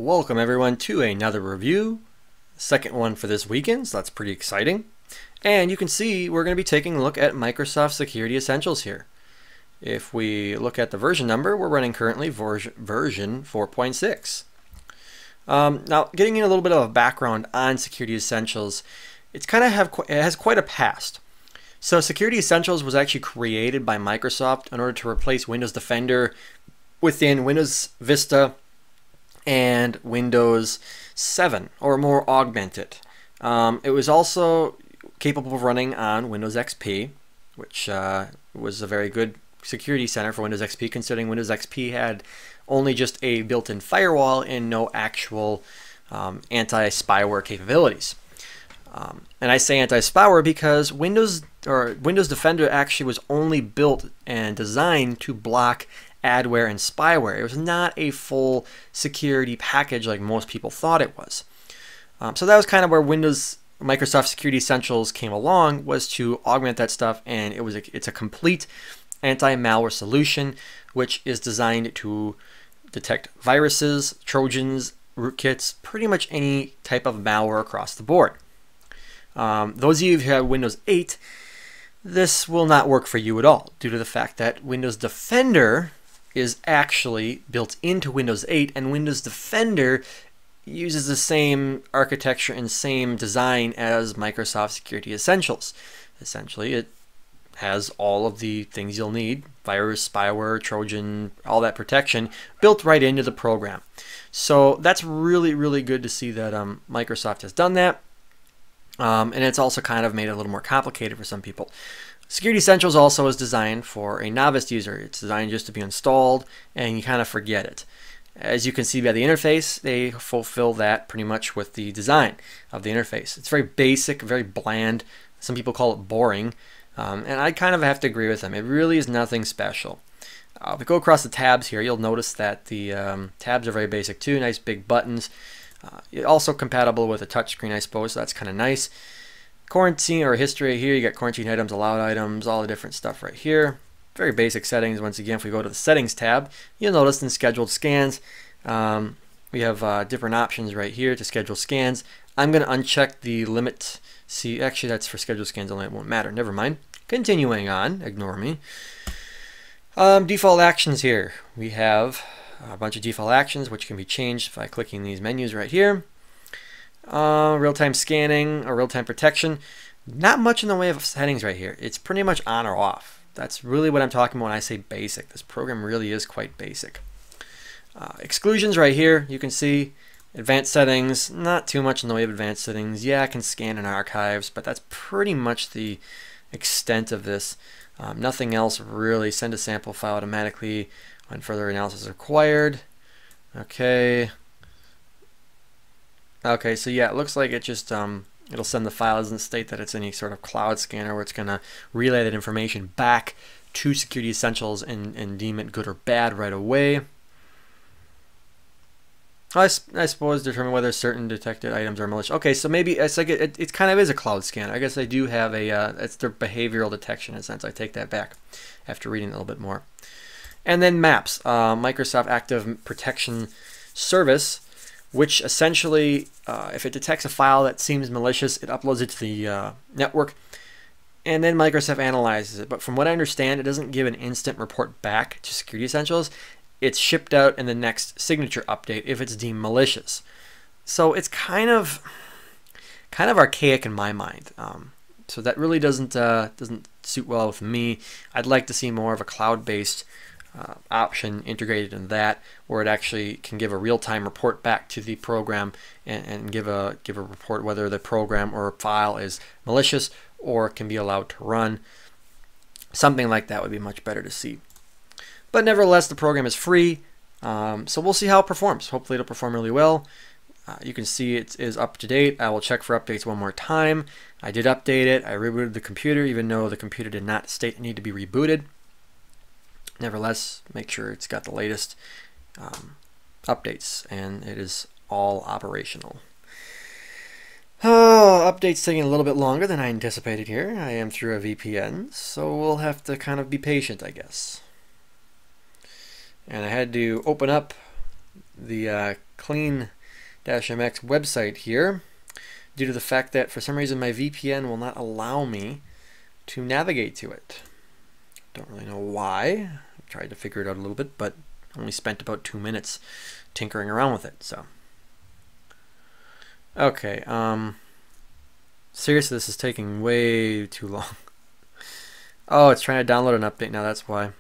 Welcome everyone to another review, second one for this weekend, so that's pretty exciting. And you can see we're going to be taking a look at Microsoft Security Essentials here. If we look at the version number, we're running currently version 4.6. Now, getting in a little bit of a background on Security Essentials, it has quite a past. So Security Essentials was actually created by Microsoft in order to replace Windows Defender within Windows Vista and Windows 7, or more augmented. It was also capable of running on Windows XP, which was a very good security center for Windows XP, considering Windows XP had only just a built-in firewall and no actual anti-spyware capabilities. And I say anti-spyware because Windows Defender actually was only built and designed to block adware and spyware. It was not a full security package like most people thought it was. So that was kind of where Microsoft Security Essentials came along, was to augment that stuff, and it's a complete anti-malware solution which is designed to detect viruses, trojans, rootkits, pretty much any type of malware across the board. Those of you who have Windows 8, this will not work for you at all, due to the fact that Windows Defender is actually built into Windows 8, and Windows Defender uses the same architecture and same design as Microsoft Security Essentials. Essentially, it has all of the things you'll need: virus, spyware, Trojan, all that protection built right into the program. So that's really, really good to see that Microsoft has done that. And it's also kind of made it a little more complicated for some people. Security Essentials also is designed for a novice user. It's designed just to be installed and you kind of forget it. As you can see by the interface, they fulfill that pretty much with the design of the interface. It's very basic, very bland. Some people call it boring. And I kind of have to agree with them. It really is nothing special. If we go across the tabs here, you'll notice that the tabs are very basic too. Nice big buttons. Also compatible with a touchscreen, I suppose, so that's kind of nice. Quarantine or history here, you got quarantine items, allowed items, all the different stuff right here. Very basic settings. Once again, if we go to the settings tab, you'll notice in scheduled scans, we have different options right here to schedule scans. I'm going to uncheck the limit. See, actually that's for scheduled scans only, it won't matter. Never mind. Continuing on, ignore me. Default actions here. We have a bunch of default actions which can be changed by clicking these menus right here. Real-time scanning or real-time protection. Not much in the way of settings right here. It's pretty much on or off. That's really what I'm talking about when I say basic. This program really is quite basic. Exclusions right here, you can see. Advanced settings, not too much in the way of advanced settings. Yeah, I can scan in archives, but that's pretty much the extent of this. Nothing else really. Send a sample file automatically when further analysis is required. Okay. Okay, so yeah, it looks like it just it'll send the file. It doesn't state that it's any sort of cloud scanner where it's going to relay that information back to Security Essentials and deem it good or bad right away. I suppose determine whether certain detected items are malicious. Okay, so maybe it's like it kind of is a cloud scanner. I guess they do have a it's their behavioral detection in a sense. I take that back after reading a little bit more. And then maps, Microsoft Active Protection Service, which essentially, if it detects a file that seems malicious, it uploads it to the network, and then Microsoft analyzes it. But from what I understand, it doesn't give an instant report back to Security Essentials. It's shipped out in the next signature update if it's deemed malicious. So it's kind of archaic in my mind. So that really doesn't suit well with me. I'd like to see more of a cloud-based option integrated in that, where it actually can give a real-time report back to the program and give a report whether the program or file is malicious or can be allowed to run. Something like that would be much better to see. But nevertheless, the program is free, so we'll see how it performs. Hopefully it'll perform really well. You can see it is up to date. I will check for updates one more time. I did update it. I rebooted the computer, even though the computer did not state it needed to be rebooted. Nevertheless, make sure it's got the latest updates, and it is all operational. Update's taking a little bit longer than I anticipated here. I am through a VPN, so we'll have to kind of be patient, I guess. And I had to open up the clean-mx website here due to the fact that for some reason my VPN will not allow me to navigate to it. Don't really know why. I tried to figure it out a little bit, but only spent about 2 minutes tinkering around with it. So, okay. Seriously, this is taking way too long. Oh, it's trying to download an update now. That's why.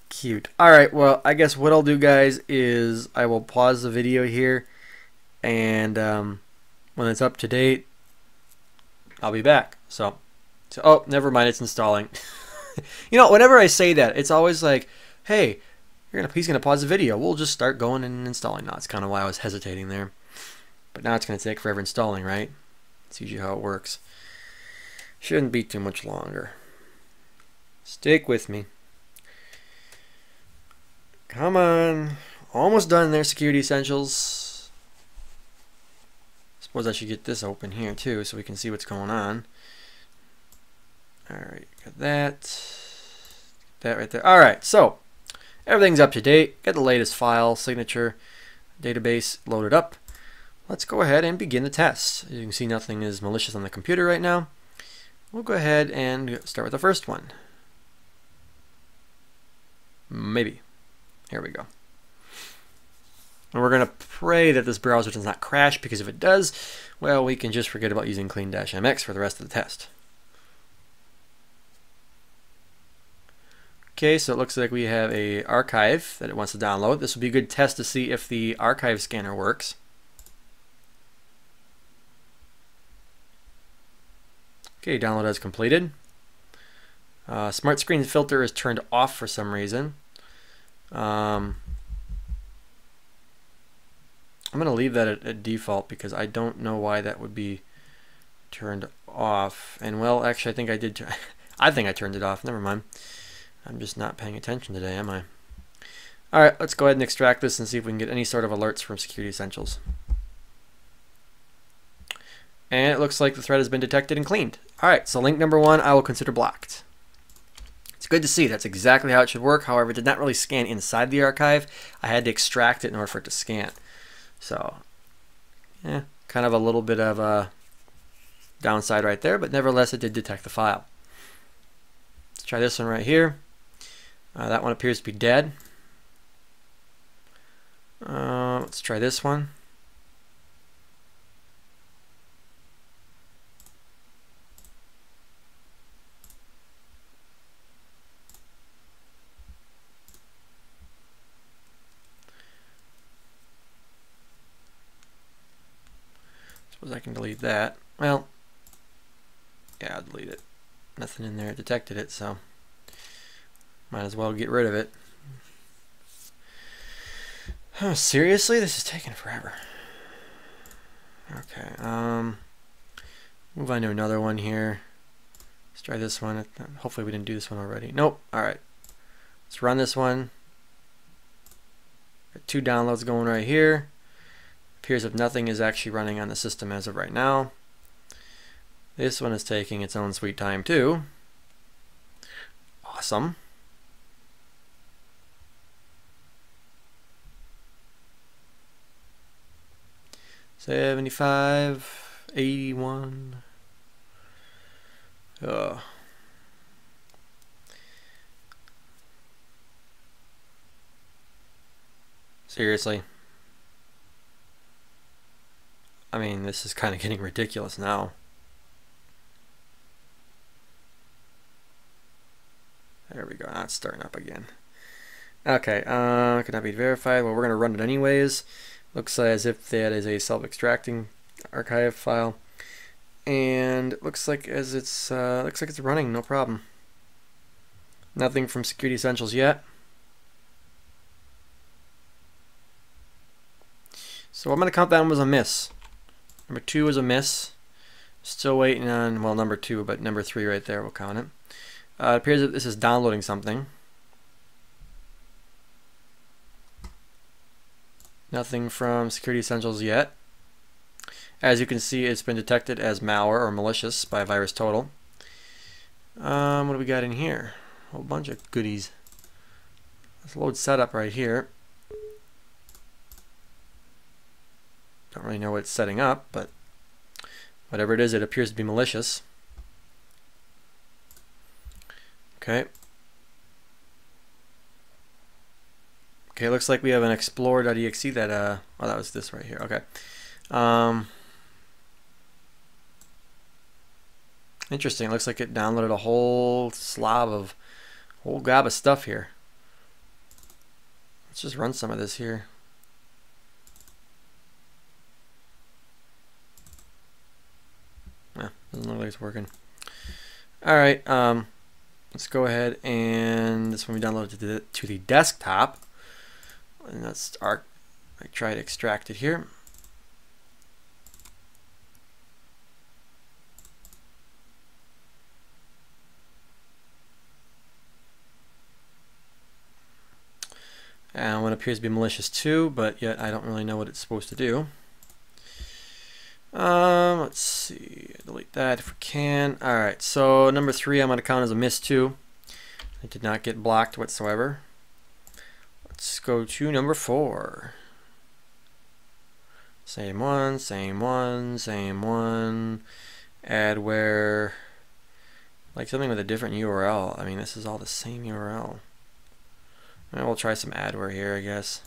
Cute. All right. Well, I guess what I'll do, guys, is I will pause the video here, and when it's up to date, I'll be back. So oh, never mind. It's installing. You know, whenever I say that, it's always like, hey, he's gonna pause the video. We'll just start going and installing. No, that's kind of why I was hesitating there. But now it's gonna take forever installing, right? It's usually how it works. Shouldn't be too much longer. Stick with me. Come on. Almost done there, Security Essentials. Suppose I should get this open here too so we can see what's going on. Alright, got that. That right there. Alright, so everything's up to date. Got the latest file, signature, database loaded up. Let's go ahead and begin the test. As you can see, nothing is malicious on the computer right now. We'll go ahead and start with the first one. Maybe. Here we go. And we're going to pray that this browser does not crash, because if it does, well, we can just forget about using clean-mx for the rest of the test. Okay, so it looks like we have a archive that it wants to download. This will be a good test to see if the archive scanner works. Okay, download as completed. Smart screen filter is turned off for some reason. I'm going to leave that at default because I don't know why that would be turned off. And well, actually, I think I did. I think I turned it off. Never mind. I'm just not paying attention today, am I? All right, let's go ahead and extract this and see if we can get any sort of alerts from Security Essentials. And it looks like the threat has been detected and cleaned. All right, so link number 1 I will consider blocked. It's good to see. That's exactly how it should work. However, it did not really scan inside the archive. I had to extract it in order for it to scan. So, yeah, kind of a little bit of a downside right there, but nevertheless, it did detect the file. Let's try this one right here. That one appears to be dead. Let's try this one. Suppose I can delete that. Well, yeah, I'll delete it. Nothing in there detected it, so might as well get rid of it. Oh, seriously? This is taking forever. Okay, move on to another one here. Let's try this one. Hopefully we didn't do this one already. Nope. Alright. Let's run this one. Got 2 downloads going right here. Appears if nothing is actually running on the system as of right now. This one is taking its own sweet time too. Awesome. $75, $81. Seriously. I mean, this is kind of getting ridiculous now. There we go. Now it's starting up again. Okay, could not be verified. Well, we're going to run it anyways. Looks as if that is a self-extracting archive file, and it looks like it's running, no problem. Nothing from Security Essentials yet. So I'm going to count that one as a miss. Number 2 is a miss. Still waiting on, well, number 2, but number 3 right there, we'll count it. It appears that this is downloading something. Nothing from Security Essentials yet. As you can see, it's been detected as malware or malicious by VirusTotal. What do we got in here? A whole bunch of goodies. Let's load setup right here. don't really know what it's setting up, but whatever it is, it appears to be malicious. Okay. Okay, looks like we have an explorer.exe that, oh, that was this right here. Okay. Interesting. Looks like it downloaded a whole gob of stuff here. Let's just run some of this here. Doesn't look like it's working. All right. Let's go ahead and this one we downloaded to the desktop. And that's I try to extract it here. And what appears to be malicious too, but yet I don't really know what it's supposed to do. Let's see, delete that if we can. All right, so number 3 I'm going to count as a miss too. It did not get blocked whatsoever. Let's go to number 4. Same one, same one, same one. Adware. Like something with a different URL. I mean, this is all the same URL. And we'll try some adware here, I guess.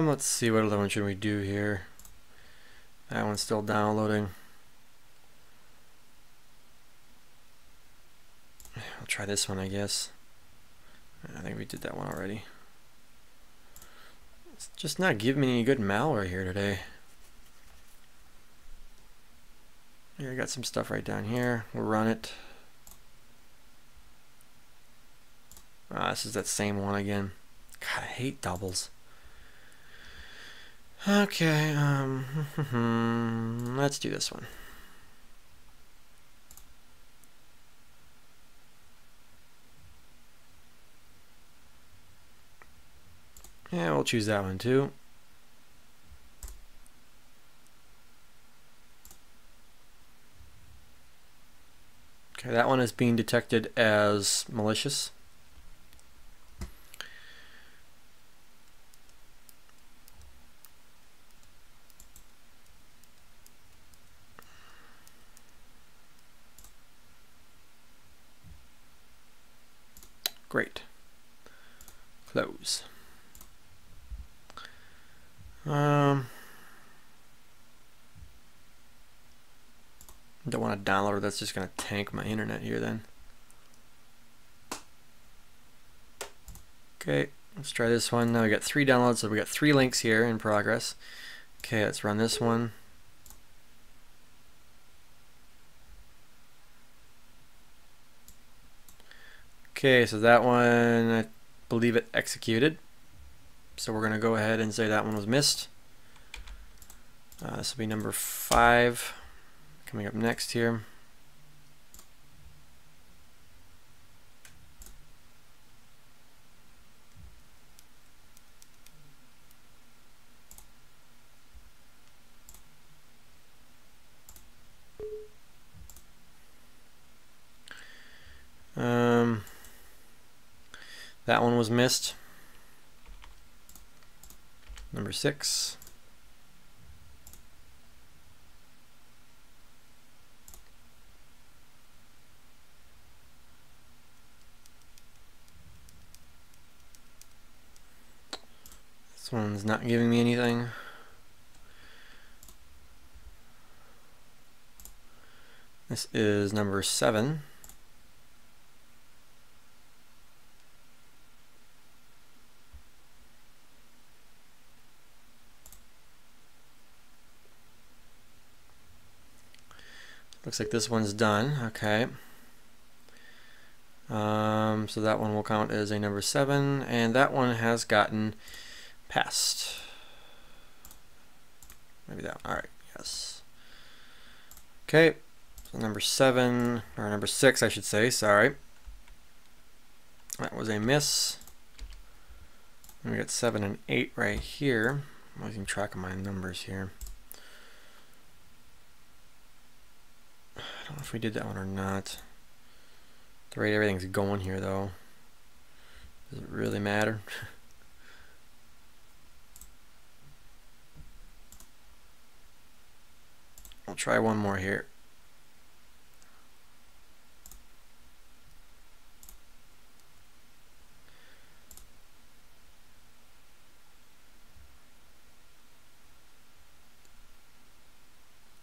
Let's see, what other one should we do here? That one's still downloading. I'll try this one, I guess. I think we did that one already. It's just not giving me any good malware here today. Here, I got some stuff right down here. We'll run it. This is that same one again. God, I hate doubles. Okay, let's do this one. Yeah, we'll choose that one too. Okay, that one is being detected as malicious. Great. Close. Don't want to download it. That's just going to tank my internet here then. Okay, let's try this one. Now we got 3 downloads, so we got 3 links here in progress. Okay, let's run this one. Okay, so that one, I believe it executed. So we're going to go ahead and say that one was missed. This will be number 5 coming up next here. That one was missed. Number 6. This one's not giving me anything. This is number 7. Looks like this one's done. Okay. So that one will count as a number 7, and that one has gotten passed. Maybe that one. All right. Yes. Okay. So number 7, or number 6, I should say. Sorry. That was a miss. And we got 7 and 8 right here. I'm losing track of my numbers here. I don't know if we did that one or not. The rate everything's going here though. Does it really matter? I'll try one more here.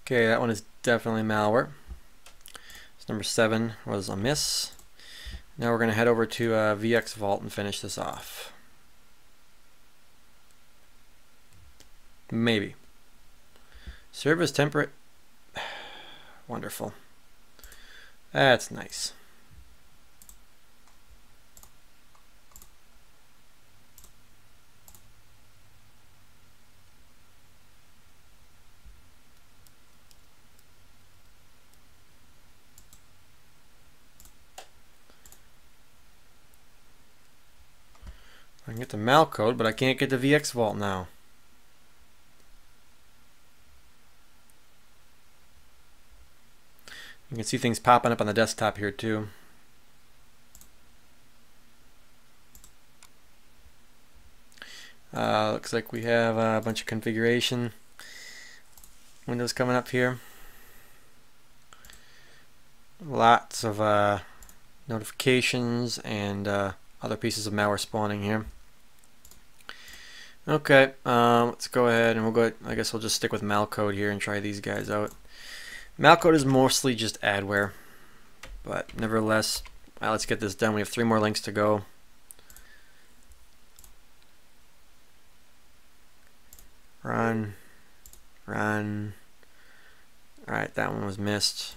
Okay, that one is definitely malware. So number 7 was a miss. Now we're going to head over to VX Vault and finish this off. Maybe. Service temperate. Wonderful. That's nice. I can get the mal code, but I can't get the VX Vault now. You can see things popping up on the desktop here too. Looks like we have a bunch of configuration windows coming up here. Lots of notifications and other pieces of malware spawning here. Okay, let's go ahead and I guess we'll just stick with malcode here and try these guys out. Malcode is mostly just adware, but nevertheless, let's get this done. We have 3 more links to go. Run. Alright, that one was missed.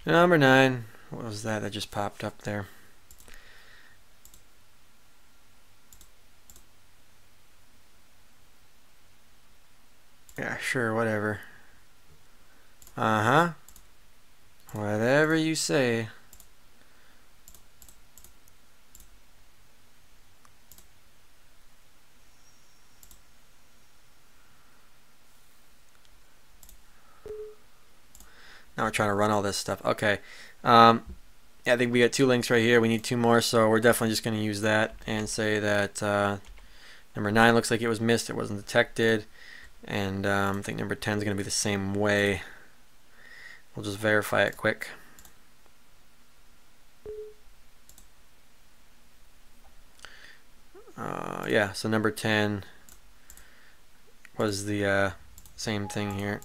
Number 9. What was that just popped up there? Yeah, sure, whatever. Uh-huh. Whatever you say. Now we're trying to run all this stuff. Okay. Yeah, I think we got 2 links right here. We need 2 more, so we're definitely just going to use that and say that number 9 looks like it was missed. It wasn't detected. And I think number 10 is going to be the same way. We'll just verify it quick. Yeah, so number 10 was the same thing here.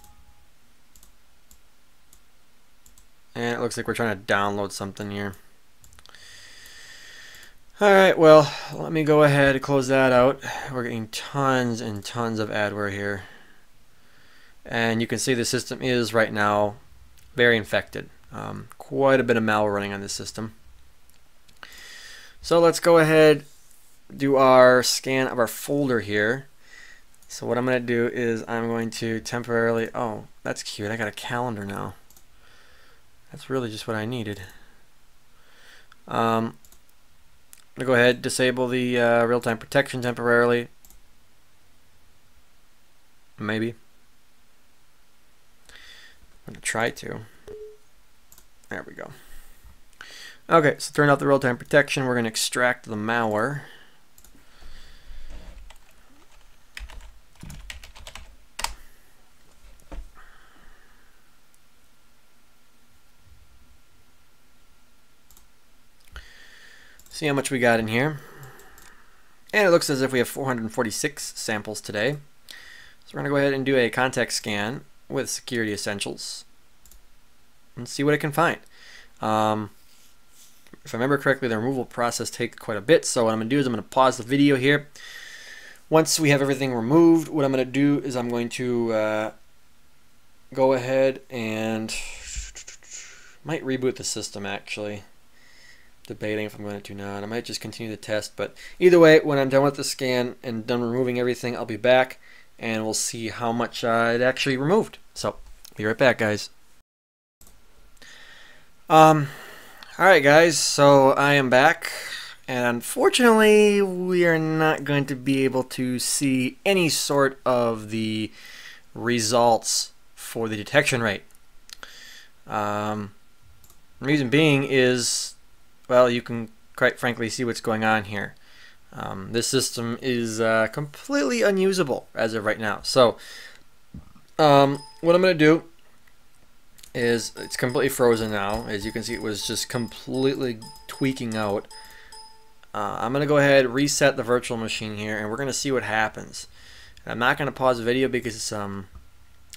And it looks like we're trying to download something here. Alright, well, let me go ahead and close that out. We're getting tons and tons of adware here. And you can see the system is right now very infected. Quite a bit of malware running on this system. So let's go ahead, do our scan of our folder here. So what I'm going to do is I'm going to temporarily, oh, that's cute, I got a calendar now. That's really just what I needed. I'm going to go ahead, disable the real-time protection temporarily. Maybe. I'm going to try to. There we go. Okay, so turn off the real-time protection. We're going to extract the malware. See how much we got in here. And it looks as if we have 446 samples today. So we're going to go ahead and do a context scan with Security Essentials and see what it can find. If I remember correctly, the removal process takes quite a bit, so what I'm going to do is I'm going to pause the video here. Once we have everything removed, what I'm going to do is I'm going to go ahead and might reboot the system actually. Debating if I'm going to do not. I might just continue the test, but either way, when I'm done with the scan and done removing everything, I'll be back and we'll see how much it actually removed. So, be right back, guys. Alright guys, so I am back, and unfortunately we are not going to be able to see any sort of the results for the detection rate. Reason being is, well, you can quite frankly see what's going on here. This system is completely unusable as of right now. So what I'm going to do is, it's completely frozen now. As you can see, it was just completely tweaking out. I'm going to go ahead, reset the virtual machine here, and we're going to see what happens. I'm not going to pause the video because yeah,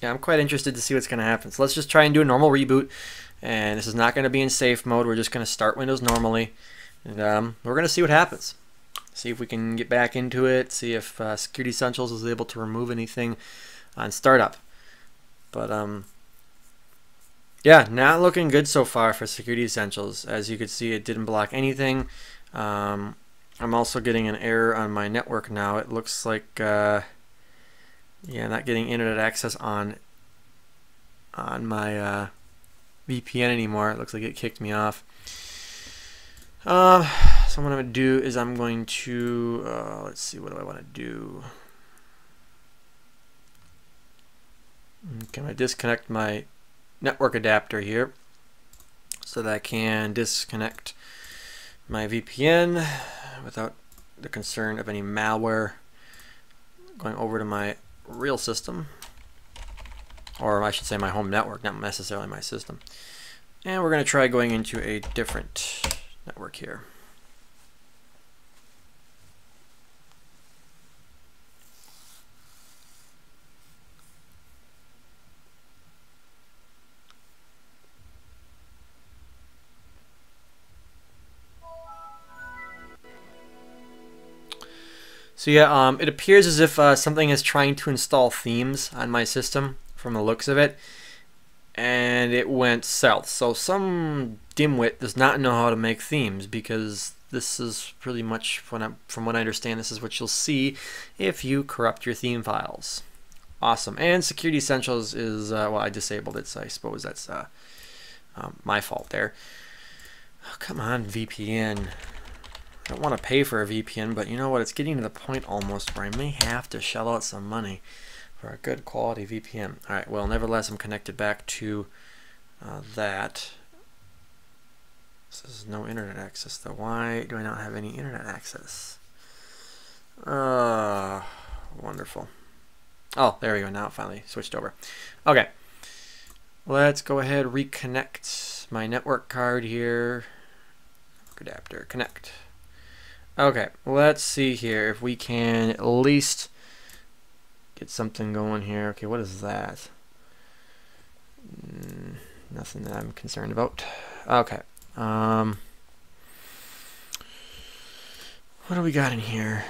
I'm quite interested to see what's going to happen. So let's just try and do a normal reboot. And this is not going to be in safe mode. We're just going to start Windows normally. And we're going to see what happens. See if we can get back into it. See if Security Essentials is able to remove anything on startup. But yeah, not looking good so far for Security Essentials. As you can see, it didn't block anything. I'm also getting an error on my network now. It looks like yeah, not getting internet access on my VPN anymore. It looks like it kicked me off. So what I'm going to do is I'm going to let's see, what do I want to do? Okay, I'm going to disconnect my network adapter here so that I can disconnect my VPN without the concern of any malware going over to my real system, or I should say my home network, not necessarily my system. And we're going to try going into a different network here. So yeah, it appears as if something is trying to install themes on my system from the looks of it, and it went south. So some dimwit does not know how to make themes, because this is pretty much, from what I understand, this is what you'll see if you corrupt your theme files. Awesome. And Security Essentials is, well, I disabled it, so I suppose that's my fault there. Oh, come on, VPN. I don't want to pay for a VPN, but you know what? It's getting to the point almost where I may have to shell out some money for a good quality VPN. Alright, well, nevertheless, I'm connected back to that. This is no internet access, though. Why do I not have any internet access? Wonderful. Oh, there we go. Now it finally switched over. Okay. Let's go ahead and reconnect my network card here. Adapter, connect. Okay, let's see here if we can at least get something going here. Okay, what is that? Nothing that I'm concerned about. Okay. What do we got in here?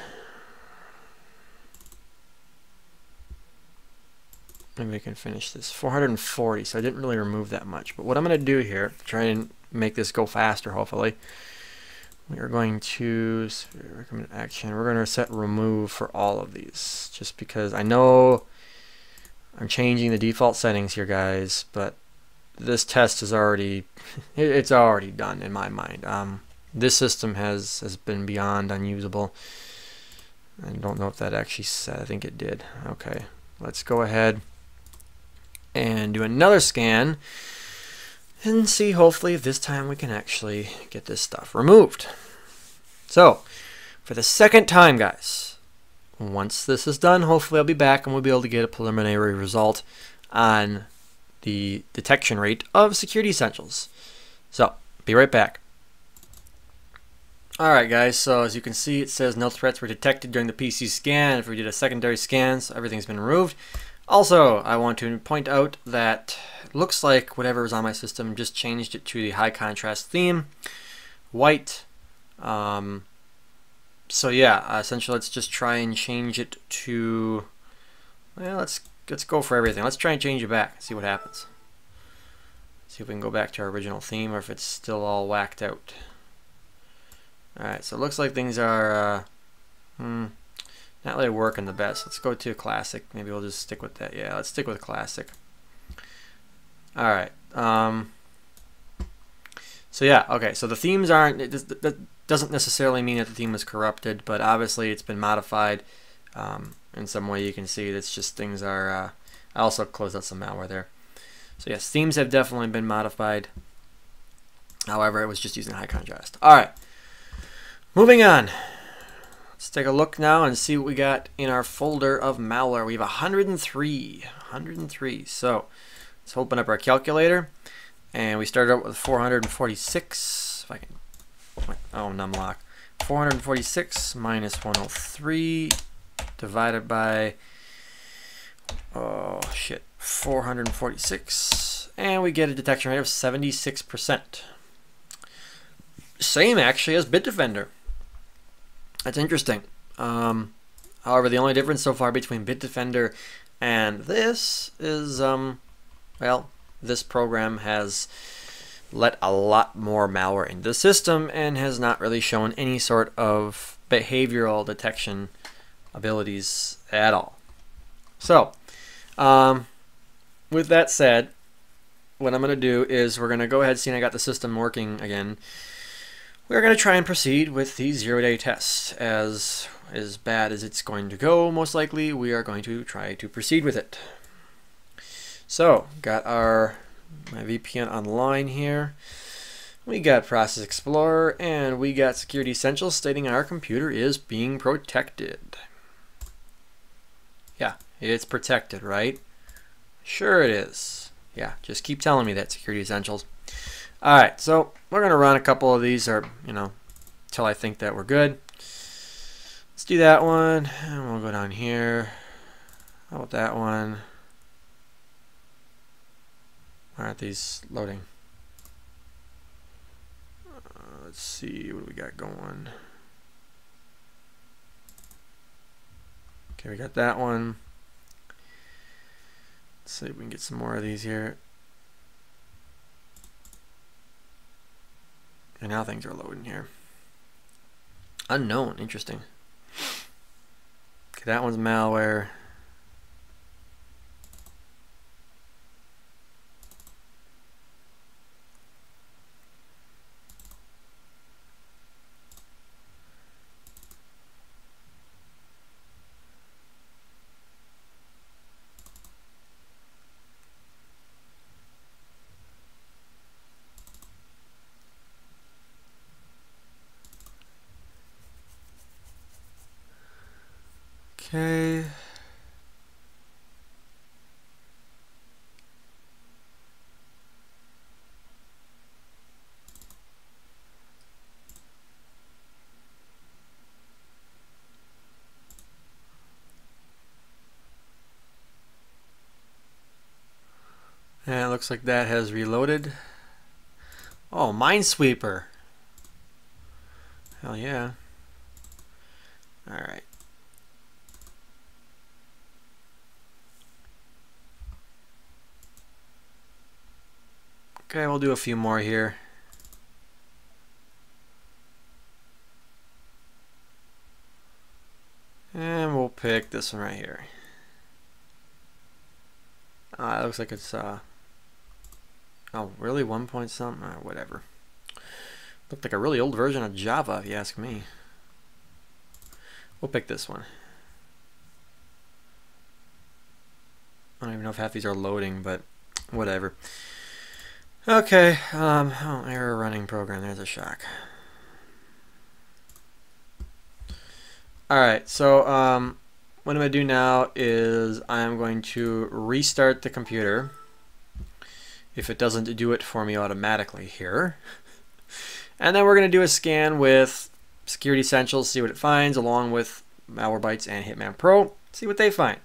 Maybe we can finish this. 440, so I didn't really remove that much. But what I'm going to do here, try and make this go faster, hopefully. We are going to recommend action. We're going to set remove for all of these, just because I know I'm changing the default settings here, guys, but this test is already it's already done in my mind. This system has been beyond unusable. I don't know if that actually said. I think it did. Okay, let's go ahead and do another scan and see, hopefully this time we can actually get this stuff removed. So for the second time, guys, once this is done, hopefully I'll be back and we'll be able to get a preliminary result on the detection rate of Security Essentials. So be right back. Alright guys, so as you can see, it says no threats were detected during the PC scan. If we did a secondary scan, so everything's been removed. Also, I want to point out that it looks like whatever was on my system just changed it to the high contrast theme, white. So yeah, essentially let's just try and change it to, well, let's go for everything. Let's try and change it back, see what happens. See if we can go back to our original theme or if it's still all whacked out. Alright, so it looks like things are not really working the best. Let's go to classic. Maybe we'll just stick with that. Yeah, let's stick with classic. Alright. So So yeah, okay, so the themes aren't, that doesn't necessarily mean that the theme is corrupted, but obviously it's been modified in some way. You can see it's just things are, I also closed out some malware there. So yes, themes have definitely been modified. However, it was just using high contrast. All right, moving on. Let's take a look now and see what we got in our folder of malware. We have 103. So let's open up our calculator. And we started out with 446. If I can, oh, numlock. 446 minus 103 divided by, oh shit, 446. And we get a detection rate of 76%. Same actually as Bitdefender. That's interesting. However, the only difference so far between Bitdefender and this is, well, this program has let a lot more malware into the system and has not really shown any sort of behavioral detection abilities at all. So, with that said, what I'm going to do is we're going to go ahead, seeing I got the system working again, we're going to try and proceed with the 0-day test. As bad as it's going to go, most likely, we are going to try to proceed with it. So, got my VPN online here. We got Process Explorer, and we got Security Essentials stating our computer is being protected. Yeah, it's protected, right? Sure it is. Yeah, just keep telling me that, Security Essentials. All right, so we're gonna run a couple of these, or until I think that we're good. Let's do that one, and we'll go down here. How about that one? Why aren't these loading? Let's see what we got going. Okay, we got that one. Let's see if we can get some more of these here. And now things are loading here. Unknown, interesting. Okay, that one's malware. Okay. And it looks like that has reloaded. Oh, Minesweeper. Hell yeah. Alright. Okay, we'll do a few more here. And we'll pick this one right here. It looks like it's, oh, really? 1 point something? Whatever. Looked like a really old version of Java, if you ask me. We'll pick this one. I don't even know if half these are loading, but whatever. Okay, oh, error running program, there's a shock. Alright, so what I'm going to do now is I'm going to restart the computer if it doesn't do it for me automatically here. And then we're going to do a scan with Security Essentials, see what it finds, along with Malwarebytes and Hitman Pro, see what they find.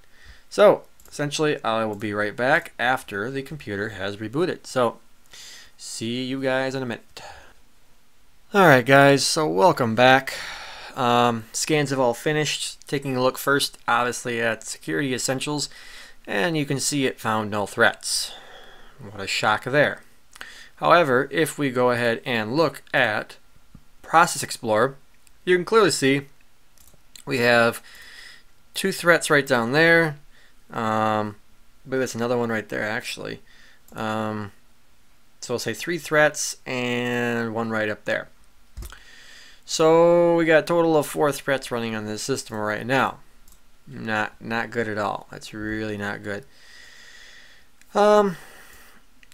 So, essentially, I will be right back after the computer has rebooted. So, see you guys in a minute. Alright guys, so welcome back. Scans have all finished. Taking a look first, obviously, at Security Essentials, and you can see it found no threats. What a shock there. However, if we go ahead and look at Process Explorer, you can clearly see we have 2 threats right down there. I believe that's another one right there, actually. So we'll say 3 threats and 1 right up there. So we got a total of 4 threats running on this system right now. Not good at all. That's really not good. So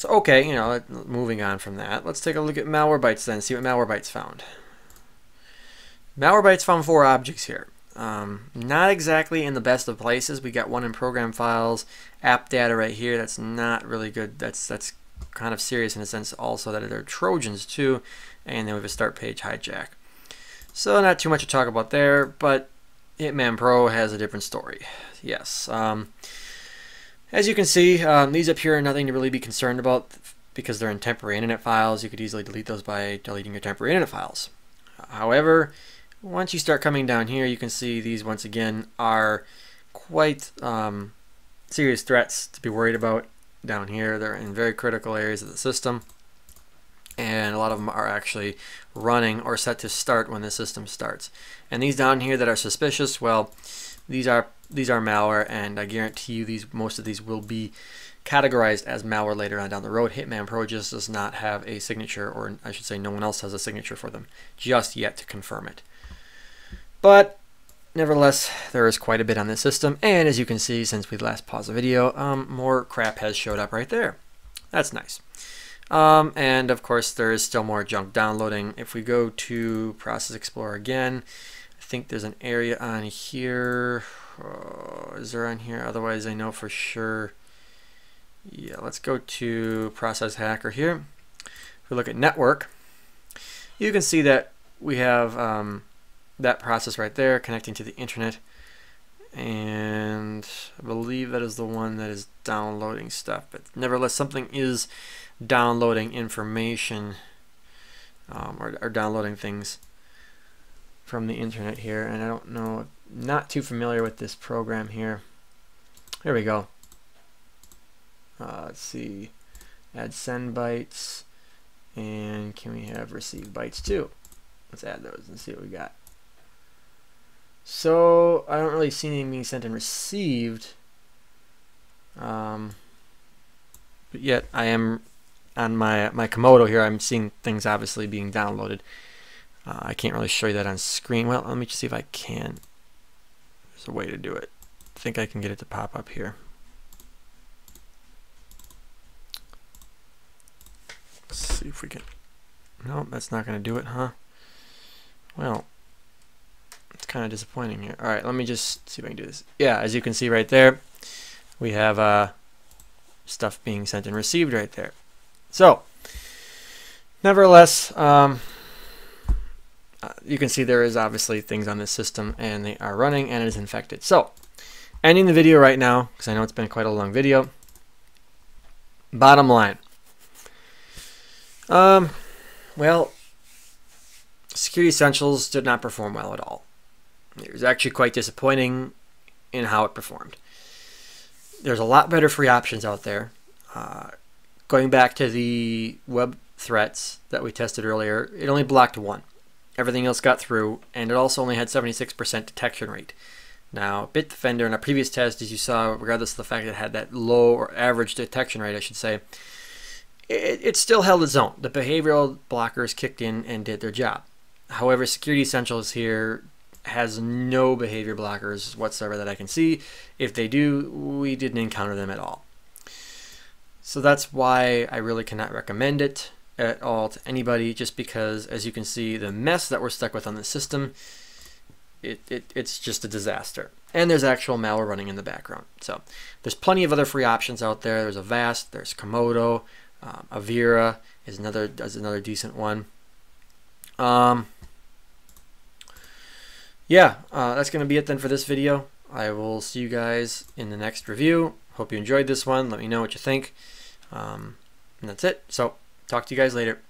okay, you know, moving on from that, let's take a look at Malwarebytes then, see what Malwarebytes found. Malwarebytes found 4 objects here. Not exactly in the best of places. We got one in program files, app data right here. That's not really good. That's kind of serious in a sense also that they're Trojans too. And then we have a start page hijack. So not too much to talk about there, but Hitman Pro has a different story. Yes. As you can see, these up here are nothing to really be concerned about because they're in temporary internet files. You could easily delete those by deleting your temporary internet files. However, once you start coming down here, you can see these once again are quite serious threats to be worried about down here. They're in very critical areas of the system, and a lot of them are actually running or set to start when the system starts. And these down here that are suspicious, well, these are malware, and I guarantee you most of these will be categorized as malware later on down the road. Hitman Pro just does not have a signature, or I should say no one else has a signature for them just yet to confirm it. But nevertheless, there is quite a bit on this system, and as you can see since we last paused the video, more crap has showed up right there. That's nice. And of course there is still more junk downloading. If we go to Process Explorer again, I think there's an area on here. Is there on here? Otherwise I know for sure. Yeah, let's go to Process Hacker here. If we look at network, you can see that we have that process right there connecting to the internet, and I believe that is the one that is downloading stuff, but nevertheless something is downloading information or downloading things from the internet here. And I don't know, not too familiar with this program here. Here we go. Let's see, add send bytes, and can we have receive bytes too? Let's add those and see what we got. So I don't really see anything being sent and received, but yet I am on my Komodo here. I'm seeing things obviously being downloaded. I can't really show you that on screen. Well, let me just see if I can. There's a way to do it. I think I can get it to pop up here. Let's see if we can. No, that's not going to do it, huh? Well, it's kind of disappointing here. Alright, let me just see if I can do this. Yeah, as you can see right there, we have stuff being sent and received right there. So, nevertheless, you can see there is obviously things on this system, and they are running, and it is infected. So, ending the video right now, because I know it's been quite a long video. Bottom line. Well, Security Essentials did not perform well at all. It was actually quite disappointing in how it performed. There's a lot better free options out there. Going back to the web threats that we tested earlier, it only blocked 1. Everything else got through, and it also only had 76% detection rate. Now, Bitdefender in a previous test, as you saw, regardless of the fact that it had that low or average detection rate, I should say, it still held its own. The behavioral blockers kicked in and did their job. However, Security Essentials here has no behavior blockers whatsoever that I can see. If they do, we didn't encounter them at all. So that's why I really cannot recommend it at all to anybody, just because, as you can see, the mess that we're stuck with on the system, it's just a disaster. And there's actual malware running in the background. So there's plenty of other free options out there. There's Avast, there's Komodo, Avira does another decent one. Yeah, that's going to be it then for this video. I will see you guys in the next review. Hope you enjoyed this one. Let me know what you think. And that's it. So, talk to you guys later.